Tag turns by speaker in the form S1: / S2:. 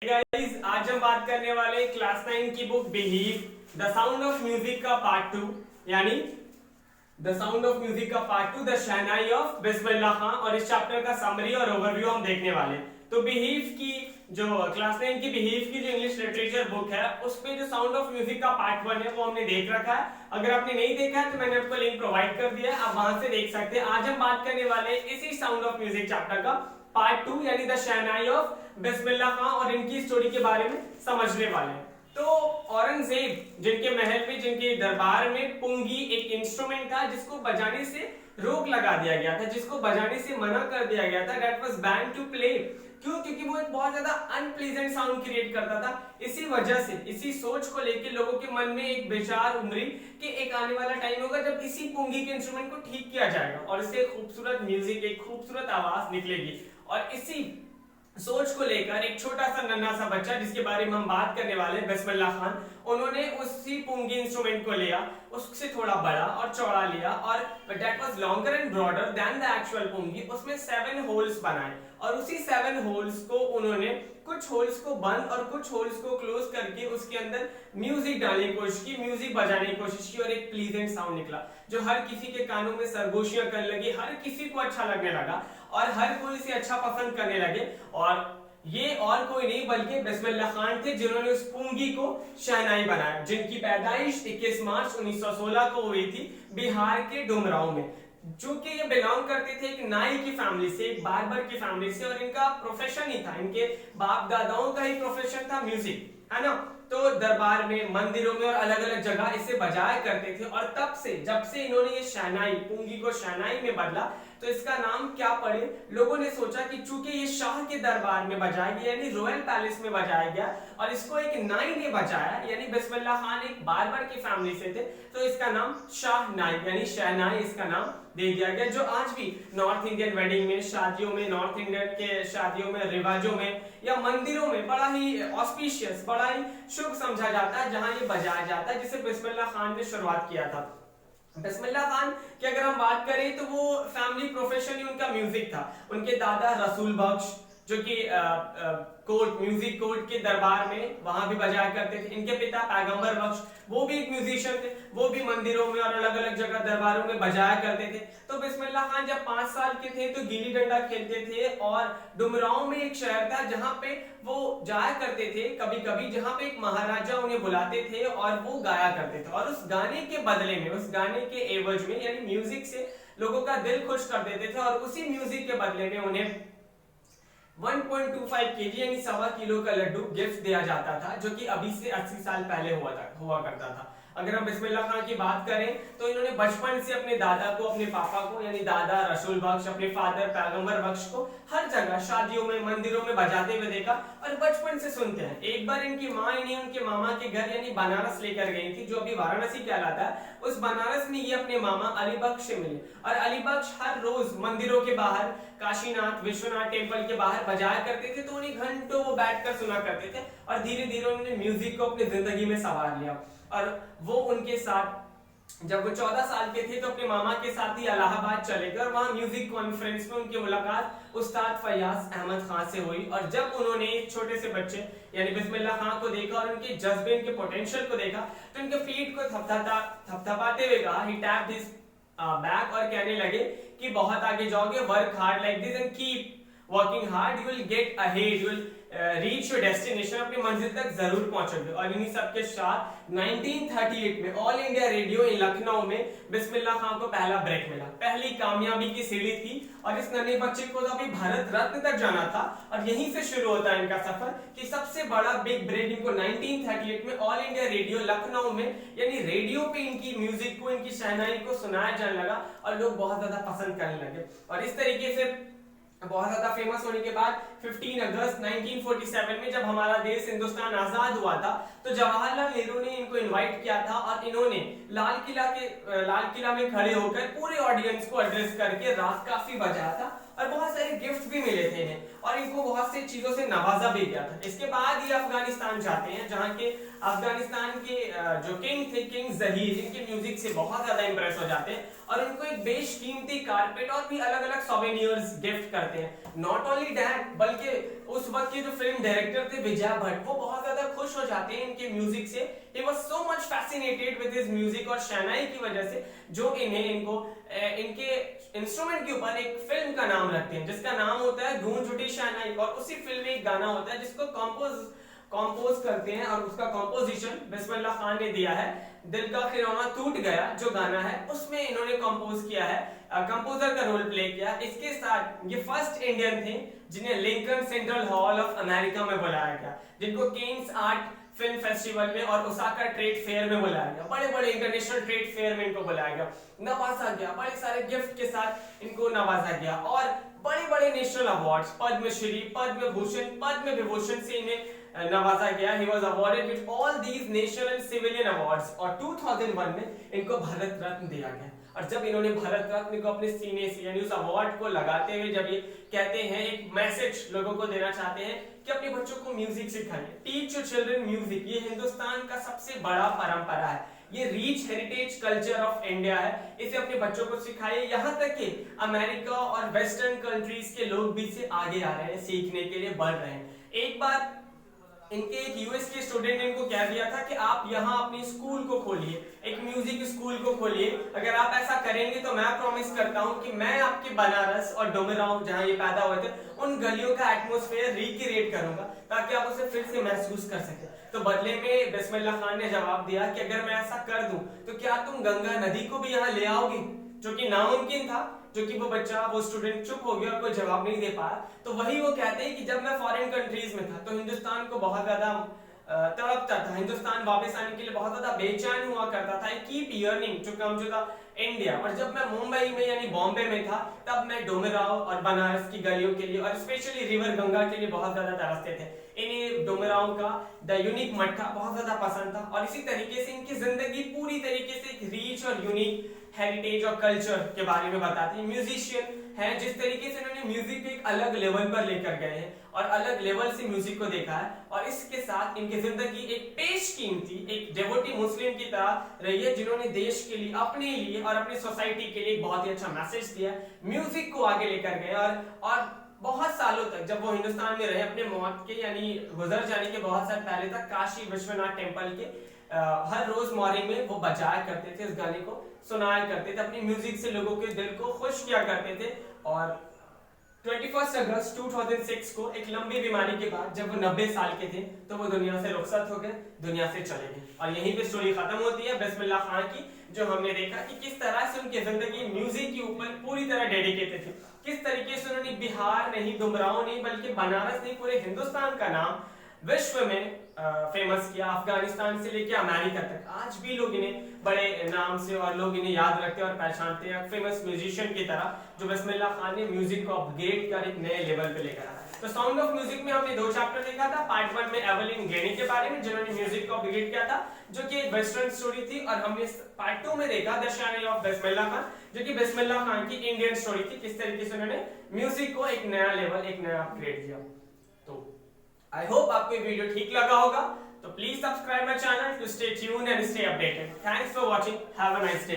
S1: Guys, आज हम बात करने वाले क्लास 9 की book believe the sound of music का पार्ट 2 यानी द साउंड ऑफ म्यूजिक का part 2 the shehnai of Bismillah Khan. और इस चैप्टर का समरी और ओवरव्यू हम देखने वाले। तो बिलीव की जो क्लास 9 की बिलीव की जो इंग्लिश लिटरेचर बुक है उसमें जो साउंड ऑफ म्यूजिक का पार्ट 1 है वो हमने देख रखा है। अगर आपने नहीं देखा है तो मैंने आपको लिंक प्रोवाइड कर दिया है, आप वहां से देख सकते हैं। आज हम बात करने वाले इसी साउंड ऑफ म्यूजिक चैप्टर का पार्ट 2 यानी the shehnai of Bismillah Khan और इनकी स्टोरी के बारे में समझने वाले हैं। तो औरंगजेब जिनके महल में, जिनके दरबार में पुंगी एक इंस्ट्रूमेंट था जिसको बजाने से रोक लगा दिया गया था, जिसको बजाने से मना कर दिया गया था। That was ban to play. क्यों? क्योंकि वो एक बहुत ज्यादा अनप्लीजेंट साउंड क्रिएट करता था। इसी वजह से, इसी सोच को लेकर लोगों के मन में एक विचार उमड़ी कि एक आने वाला टाइम होगा जब इसी पुंगी के इंस्ट्रूमेंट को ठीक किया जाएगा और इससे खूबसूरत म्यूजिक, एक खूबसूरत आवाज निकलेगी। और इसी सोच को लेकर एक छोटा सा नन्हा सा बच्चा जिसके बारे में हम बात करने वाले हैं, बिस्मिल्लाह खान, उन्होंने उसी पुंगी इंस्ट्रूमेंट को लिया, उससे थोड़ा बड़ा और चौड़ा लिया और that was longer and broader than the actual pungi. उसमें 7 होल्स बनाए और उसी 7 होल्स को उन्होंने कुछ होल्स को बंद और कुछ होल्स को क्लोज करके उसके अंदर म्यूजिक डालने की कोशिश की, म्यूजिक बजाने की कोशिश की और एक प्लीजेंट साउंड निकला जो हर किसी के कानों में सरगोशियां करने लगी, हर किसी को अच्छा लगने लगा और हर कोई इसे अच्छा पसंद करने लगे। और ये और कोई नहीं बल्कि बिस्मिल्लाह खान थे जिन्होंने उस पुंगी को शहनाई बनाया, जिनकी पैदाइश 21 मार्च 1916 को हुई थी बिहार के डुमरांव में। जो कि ये बिलोंग करते थे एक नाई की फैमिली से, एक बार्बर की फैमिली से, और इनका प्रोफेशन ही था, इनके बाप दादाओं का ही प्रोफेशन था म्यूजिक, है ना। तो दरबार में, मंदिरों में और अलग अलग जगह इसे बजाया करते थे। और तब से, जब से इन्होंने ये शहनाई, पुंगी को शहनाई में बदला, तो इसका नाम क्या पड़े? लोगों ने सोचा कि चूंकि ये शाह के दरबार में बजाया गया यानी रॉयल पैलेस में बजाया गया और इसको एक नाई ने बजाया, यानी बिस्मिल्लाह खान एक बार्बर की फैमिली से थे, तो इसका नाम शाह नाई यानी शहनाई इसका नाम दे दिया गया। जो आज भी नॉर्थ इंडियन वेडिंग में, शादियों में, नॉर्थ इंडियन के शादियों में, रिवाजों में या मंदिरों में बड़ा ही ऑस्पिशियस, बड़ा ही शुभ समझा जाता है जहां ये बजाया जाता है, जिसे बिस्मिल्लाह खान ने शुरुआत किया था। बिस्मिल्लाह खान की अगर हम बात करें तो वो फैमिली प्रोफेशन ही उनका म्यूजिक था। उनके दादा रसूल बख्श जो कि कोर्ट, म्यूजिक कोर्ट के दरबार में वहां भी बजाया करते थे। इनके पिता पैगंबर बख्श वो भी एक म्यूजिशियन थे, वो भी मंदिरों में और अलग अलग जगह दरबारों में बजाया करते थे। तो बिस्मिल्लाह खान जब 5 साल के थे तो गिल्ली डंडा खेलते थे और डुमरांव में एक शहर था जहां पे वो जाया करते थे कभी कभी, जहां पे एक महाराजा उन्हें बुलाते थे और वो गाया करते थे। और उस गाने के बदले में, उस गाने के एवज में यानी म्यूजिक से लोगों का दिल खुश कर देते थे और उसी म्यूजिक के बदले में उन्हें 1.25 kg यानी 1.25 किलो का लड्डू गिफ्ट दिया जाता था, जो कि अभी से 80 साल पहले हुआ करता था। अगर हम बिस्मिल्लाह खान की बात करें तो इन्होंने बचपन से अपने दादा को, अपने पापा को यानी दादा रसूल बख्श, अपने फादर पैगंबर बख्श को हर जगह शादियों में, मंदिरों में बजाते हुए देखा और बचपन से सुनते हैं। एक बार इनकी माँ इन्हें उनके मामा के घर यानी बनारस लेकर गई थी, जो अभी वाराणसी कहलाता है। उस बनारस में ये अपने मामा अली बख्श से मिले और अली बख्श हर रोज मंदिरों के बाहर, काशीनाथ, विश्वनाथ टेम्पल के बाहर बजाया करते थे, तो उन्हें घंटों वो बैठकर सुना करते थे और धीरे धीरे उन्होंने म्यूजिक को अपनी जिंदगी में संवार लिया। और वो उनके साथ जब वो 14 साल के थे तो अपने मामा के साथ ही इलाहाबाद चले गए और वहां म्यूजिक कॉन्फ्रेंस में उनकी मुलाकात उस्ताद फयाज अहमद खान से हुई। और जब उन्होंने छोटे से बच्चे यानी बिस्मिल्लाह खान को देखा और उनके जज्बे, उनके पोटेंशियल को देखा, तो उनके फीट को थपथपाते हुए कहा, ही टैप्ड हिज बैक, और कहने लगे कि बहुत आगे जाओगे, work hard like this and keep working hard, you will get ahead, you will reach your destination, अपनी मंजिल तक जरूर पहुंचोगे। और इन्हीं सबके साथ 1938 में ऑल इंडिया रेडियो इन लखनऊ में बिस्मिल्लाह खान को पहला ब्रेक मिला, पहली कामयाबी की सीढ़ी थी। और इस नन्हे बच्चे को तो अभी भारत रत्न तक जाना था और यहीं से शुरू होता है इनका सफर कि सबसे बड़ा बिग ब्रेक इनको 1938 में ऑल इंडिया रेडियो लखनऊ में यानी रेडियो पे इनकी म्यूजिक को, इनकी शहनाई को सुनाया जाने लगा और लोग बहुत ज्यादा पसंद करने लगे। और इस तरीके से बहुत ज्यादा फेमस होने के बाद 15 अगस्त 1947 में जब हमारा देश हिंदुस्तान आजाद हुआ था तो जवाहरलाल नेहरू ने इनको इनवाइट किया था और इन्होंने लाल किला में खड़े होकर पूरे ऑडियंस को एड्रेस करके रात काफी बजाया था और बहुत सारे गिफ्ट भी मिले थे इन्हें और इनको बहुत सी चीजों से नवाजा भी गया था। इसके बाद ये अफगानिस्तान जाते हैं जहां के अफगानिस्तान के जो किंग थे, किंग जहीर, इनके म्यूजिक से बहुत ज्यादा इंप्रेस हो जाते हैं और उनको एक बेशकीमती कारपेट और भी अलग अलग सोवेनियर्स गिफ्ट करते हैं। नॉट ओनली दैट बल्कि उस वक्त के जो फिल्म डायरेक्टर थे विजय भट्ट, वो बहुत ज्यादा खुश हो जाते हैं इनके म्यूजिक से। He was so much fascinated with his music, और शहनाई की वजह से जो इनके इंस्ट्रूमेंट के ऊपर एक फिल्म का नाम रखते हैं जिसका नाम होता है गूंज उठी शहनाई। और उसी फिल्म में एक गाना होता है जिसको कंपोज करते हैं, और उसका कंपोजिशन बिस्मिल्लाह खान ने दिया है। दिल का खिलौना टूट गया जो गाना है उसमें इन्होंने कंपोज किया है, कंपोजर का रोल प्ले किया। इसके साथ ये फर्स्ट इंडियन थे जिन्हें Lincoln central hall of America में बुलाया गया, जिनको केन्स आर्ट फिल्म फेस्टिवल में और ओसाका ट्रेड फेयर में बुलाया गया, बड़े बड़े इंटरनेशनल ट्रेड फेयर में इनको बुलाया गया, नवाजा गया, बड़े सारे गिफ्ट के साथ इनको नवाजा गया, और बड़े बड़े नेशनल अवार्ड्स पद्मश्री, पद्म भूषण, पद्म विभूषण से इन्हें नवाजा गया। He was awarded with all these national and civilian awards, और 2001 में इनको भारत रत्न दिया गया। और जब इन्होंने भारत रत्न को अपने सीने से यानी उस अवार्ड को लगाते हुए जब ये कहते हैं, एक मैसेज लोगों को देना चाहते हैं कि अपने बच्चों को म्यूजिक सिखाइए, टीच योर चिल्ड्रन म्यूजिक। ये हिंदुस्तान का सबसे बड़ा परंपरा है, ये rich heritage culture of India है, इसे अपने बच्चों को सिखाइए। यहाँ तक कि अमेरिका और वेस्टर्न कंट्रीज के लोग भी इसे आगे आ रहे हैं, सीखने के लिए बढ़ रहे हैं। एक बार इनके एक यूएस के स्टूडेंट ने इनको कह दिया था कि आप यहाँ अपनी स्कूल को खोलिए, एक म्यूजिक स्कूल को खोलिए, अगर आप ऐसा करेंगे तो मैं प्रॉमिस करता हूँ कि मैं आपके बनारस और डोमेराव जहाँ ये पैदा हुए थे उन गलियों का एटमॉस्फेयर रिक्रिएट करूंगा ताकि आप उसे फिर से महसूस कर सके। तो बदले में बिस्मिल्लाह खान ने जवाब दिया कि अगर मैं ऐसा कर दूं तो क्या तुम गंगा नदी को भी यहाँ ले आओगे, जो कि नामुमकिन था, जो कि वो स्टूडेंट चुप हो गया और कोई जवाब नहीं दे पाया। तो वही वो कहते हैं कि जब मैं फॉरेन कंट्रीज में था तो हिंदुस्तान को बहुत ज्यादा तड़पता था, हिंदुस्तान वापस आने के लिए बहुत ज्यादा बेचैन हुआ करता था, keep yearning to come to the India. और जब मैं मुंबई में यानी बॉम्बे में था तब मैं डोमेराव और बनारस की गलियों के लिए और स्पेशली रिवर गंगा के लिए बहुत ज्यादा तरसते थे। इन्हें डोमेराव का द यूनिक मट्ठा बहुत ज्यादा पसंद था, और इसी तरीके से इनकी जिंदगी पूरी तरीके से एक रीच और यूनिक हेरिटेज और कल्चर के बारे में बताती है। म्यूजिशियन है, जिस तरीके से उन्होंने म्यूजिक को एक अलग लेवल पर लेकर गए हैं और अलग लेवल से म्यूजिक को देखा है, और इसके साथ इनकी जिंदगी एक पेशकीमती, एक डेवोटी मुस्लिम की तरह रही है जिन्होंने देश के लिए, अपने लिए और अपनी सोसाइटी के लिए एक बहुत ही अच्छा मैसेज दिया, म्यूजिक को आगे लेकर गए। और बहुत सालों तक जब वो हिंदुस्तान में रहे, अपने मौत के यानी गुजर जाने के बहुत साल पहले तक काशी विश्वनाथ टेम्पल के हर रोज मॉर्निंग में वो बजाया करते थे, इस गाने को सुनाया करते थे, अपनी म्यूजिक से लोगों के दिल को खुश किया करते थे। और 21 अगस्त 2006 को एक लंबी बीमारी के बाद जब वो 90 साल के थे तो वो दुनिया से रुखसत हो गए, दुनिया से चले गए। और यहीं पे स्टोरी खत्म होती है बिस्मिल्लाह खान की, जो हमने देखा कि किस तरह से उनकी जिंदगी म्यूजिक के ऊपर पूरी तरह डेडिकेटेड थी, किस तरीके से उन्होंने बिहार नहीं, डुमराव नहीं, बल्कि बनारस नहीं, पूरे हिंदुस्तान का नाम विश्व में फेमस किया, अफगानिस्तान से लेकर अमेरिका तक। आज भी लोग इन्हें बड़े नाम से और लोग इन्हें याद रखते हैं और पहचानते हैं फेमस म्यूजिशियन की तरह, जो बिस्मिल्लाह खान ने म्यूजिक को अपग्रेड कर एक नए लेवल पे लेकर आया। तो साउंड ऑफ म्यूजिक में हमने 2 चैप्टर देखा था। पार्ट 1 में एवलिन ग्लेनी के बारे में जिन्होंने म्यूजिक को अपग्रेड किया था, जो कि एक वेस्टर्न स्टोरी थी, और हमने पार्ट 2 में देखा the shehnai of Bismillah Khan, जो कि बिस्मिल्लाह खान की इंडियन स्टोरी थी, किस तरीके से उन्होंने म्यूजिक को एक नया लेवल, एक नया अपग्रेड किया। तो आई होप आपको ये वीडियो ठीक लगा होगा, तो please subscribe my channel to stay tuned and stay updated. Thanks for watching, have a nice day.